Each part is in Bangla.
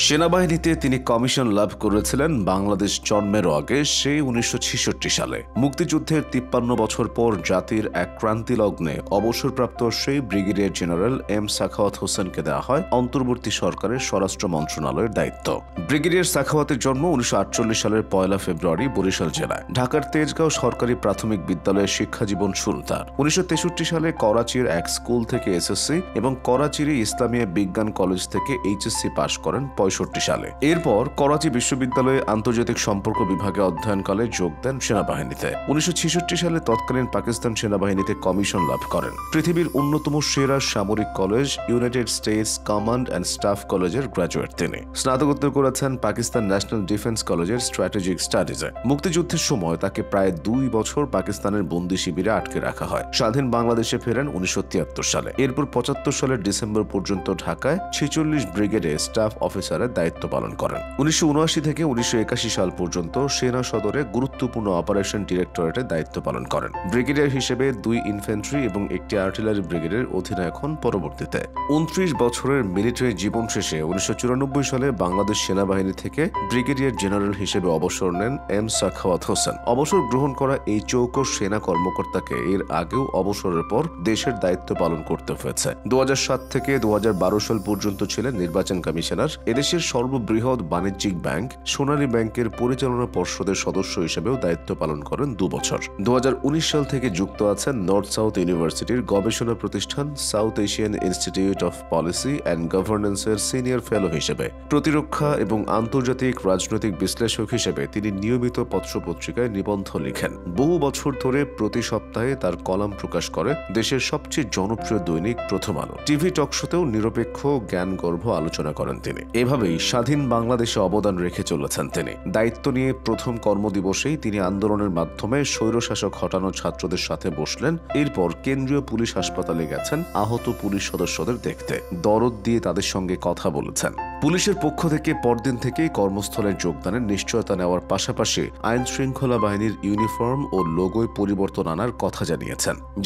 সেনাবাহিনীতে তিনি কমিশন লাভ করেছিলেন বাংলাদেশ জন্মেরও আগে, সেই 1966 সালে। মুক্তিযুদ্ধের 53 বছর পর জাতির এক ক্রান্তি লগ্নে অবসরপ্রাপ্ত সেই ব্রিগেডিয়ার জেনারেল এম সাখাওয়াত হোসেনকে দেওয়া হয় অন্তর্বর্তী সরকারের স্বরাষ্ট্র মন্ত্রণালয়ের দায়িত্ব। ব্রিগেডিয়ার সাখাওয়াতের জন্ম 1948 সালের 1 ফেব্রুয়ারি বরিশাল জেলায়। ঢাকার তেজগাঁও সরকারি প্রাথমিক বিদ্যালয়ে শিক্ষাজীবন শুরু তার। 1963 সালে করাচির এক স্কুল থেকে এসএসসি এবং করাচির ইসলামিয়া বিজ্ঞান কলেজ থেকে এইচএসসি পাশ করেন 65 সালে। এরপর করাচি বিশ্ববিদ্যালয়ে আন্তর্জাতিক সম্পর্ক বিভাগে অধ্যয়নকালে যোগ দেন সেনাবাহিনীতে। 1966 সালে তৎকালীন পাকিস্তান সেনাবাহিনীতে কমিশন লাভ করেন। পৃথিবীর অন্যতম সেরা সামরিক college United states command and staff কলেজের গ্র্যাজুয়েট তিনি। স্নাতকোত্তর করেছেন পাকিস্তান ন্যাশনাল ডিফেন্স কলেজের স্ট্র্যাটেজিক স্টাডিজে। মুক্তিযুদ্ধের সময় তাকে প্রায় 2 বছর পাকিস্তানের বন্দি শিবিরে আটকে রাখা হয়। স্বাধীন বাংলাদেশে ফেরেন 1973 সালে। এরপর 75 সালের ডিসেম্বর পর্যন্ত ঢাকায় 46 ব্রিগেডে স্টাফ অফিসারের দায়িত্ব পালন করেন। 1979 থেকে 1981 সাল পর্যন্ত সেনা সদরে গুরুত্বপূর্ণ অপারেশন ডিরেক্টরেটের দায়িত্ব পালন করেন। ব্রিগেডিয়ার হিসেবে 2 ইনফ্যান্ট্রি এবং 1টি আর্টিলারি ব্রিগেডের অধিনায়ক হন পরবর্তীতে। 29 বছরের মিলিটারি জীবন শেষে 1994 সালে বাংলাদেশ সেনাবাহিনী থেকে ব্রিগেডিয়ার জেনারেল হিসেবে অবসর নেন এম সাখাওয়াত হোসেন। অবসর গ্রহণ করা এই চৌকস সেনা কর্মকর্তাকে এর আগেও অবসরের পর দেশের দায়িত্ব পালন করতে হয়েছে। 2007 থেকে 2012 সাল পর্যন্ত ছিলেন নির্বাচন কমিশনার। এদেশের সর্ববৃহৎ বাণিজ্যিক ব্যাংক সোনালী ব্যাংকের পরিচালনা পর্ষদের সদস্য হিসেবেও দায়িত্ব পালন করেন 2 বছর। 2019 সাল থেকে যুক্ত আছেন নর্থ সাউথ ইউনিভার্সিটির গবেষণা প্রতিষ্ঠান South Asian Institute of policy and গভর্নেন্সের সিনিয়র ফেলো হিসেবে। প্রতিরক্ষা এবং আন্তর্জাতিক রাজনৈতিক বিশ্লেষক হিসেবে তিনি নিয়মিত পত্রপত্রিকায় নিবন্ধ লিখেন। বহু বছর ধরে প্রতি সপ্তাহে তার কলাম প্রকাশ করে দেশের সবচেয়ে জনপ্রিয় দৈনিক প্রথম আলো। টিভি টকশোতেও নিরপেক্ষ জ্ঞানগর্ভ আলোচনা করেন তিনি। এভাবেই স্বাধীন বাংলাদেশে অবদান রেখে চলেছেন তিনি। দায়িত্ব নিয়ে প্রথম কর্মদিবসেই তিনি আন্দোলনের মাধ্যমে স্বৈরশাসক হটানো ছাত্রদের সাথে বসলেন। এরপর কেন্দ্রীয় পুলিশ হাসপাতালে গেছেন আহত পুলিশ সদস্যদের দেখতে। দরদ দিয়ে তাদের সঙ্গে কথা বলেছেন। পুলিশের পক্ষ থেকে পরদিন থেকেই কর্মস্থলে যোগদানের নিশ্চয়তা নেওয়ার পাশাপাশি আইন শৃঙ্খলা বাহিনীর ইউনিফর্ম ও লোগোয় পরিবর্তন আনার কথা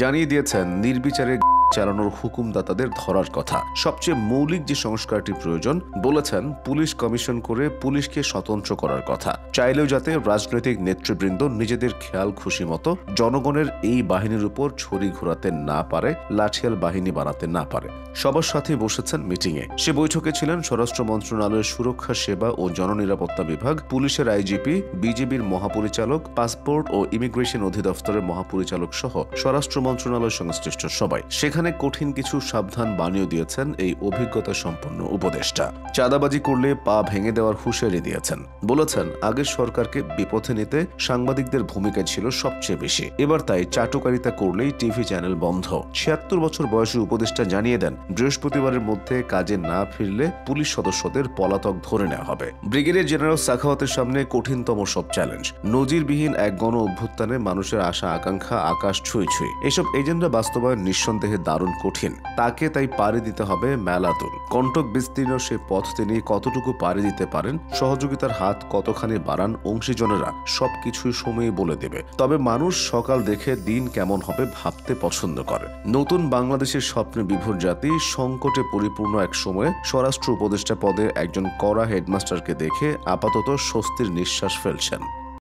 জানিয়ে দিয়েছেন নির্বিচারে চালানোর হুকুমদাতাদের ধরার কথা। সবচেয়ে মৌলিক যে সংস্কারটি প্রয়োজন বলেছেন, পুলিশ কমিশন করে পুলিশকে স্বতন্ত্র করার কথা। চাইলেও যাতে রাজনৈতিক নেতৃবৃন্দ নিজেদের খেয়াল খুশি মতো জনগণের এই বাহিনীর উপর ছড়ি ঘোরাতে না পারে, লাঠিয়াল বাহিনী বানাতে না পারে। সবার সাথে বসেছেন মিটিংয়ে। সে বৈঠকে ছিলেন স্বরাষ্ট্র মন্ত্রণালয়ের সুরক্ষা সেবা ও জননিরাপত্তা বিভাগ, পুলিশের আইজিপি, বিজিবির মহাপরিচালক, পাসপোর্ট ও ইমিগ্রেশন অধিদপ্তরের মহাপরিচালক সহ স্বরাষ্ট্র মন্ত্রণালয় সংশ্লিষ্ট সবাই। সেখানে কঠিন কিছু সাবধান বাণীও দিয়েছেন এই অভিজ্ঞতা সম্পন্ন উপদেষ্টা। চাঁদাবাজি করলে পা ভেঙে দেওয়ার হুঁশিয়ারি দিয়েছেন। বলেছেন, আগের সরকারকে বিপথে নিতে সাংবাদিকদের ভূমিকা ছিল সবচেয়ে বেশি। এবার তাই চাটুকারিতা করলেই টিভি চ্যানেল বন্ধ। 76 বছর বয়সী উপদেষ্টা জানিয়ে দেন, বৃহস্পতিবারের মধ্যে কাজে না ফিরলে পুলিশ সদস্যদের পলাতক ধরে নেওয়া হবে। ব্রিগেডিয়ার জেনারেল সাখাওয়াতের সামনে কঠিনতম সব চ্যালেঞ্জ। নজিরবিহীন এক গণ অভ্যুত্থানে মানুষের আশা আকাঙ্ক্ষা আকাশ ছুঁই। এসব এজেন্ডা বাস্তবায়ন নিঃসন্দেহে দারুণ কঠিন। তাকে তাই পাড়ি দিতে হবে মেলাতুল। কণ্টক বিস্তীর্ণ সে পথ তিনি কতটুকু পাড়ি দিতে পারেন, সহযোগিতার হাত কতখানি বাড়ান অংশীজনেরা, সবকিছুই সময় বলে দেবে। তবে মানুষ সকাল দেখে দিন কেমন হবে ভাবতে পছন্দ করে। নতুন বাংলাদেশের স্বপ্নে বিভোর জাতি সংকটে পরিপূর্ণ এক সময়ে স্বরাষ্ট্র উপদেষ্টা পদে একজন কড়া হেডমাস্টারকে দেখে আপাতত স্বস্তির নিঃশ্বাস ফেলছেন।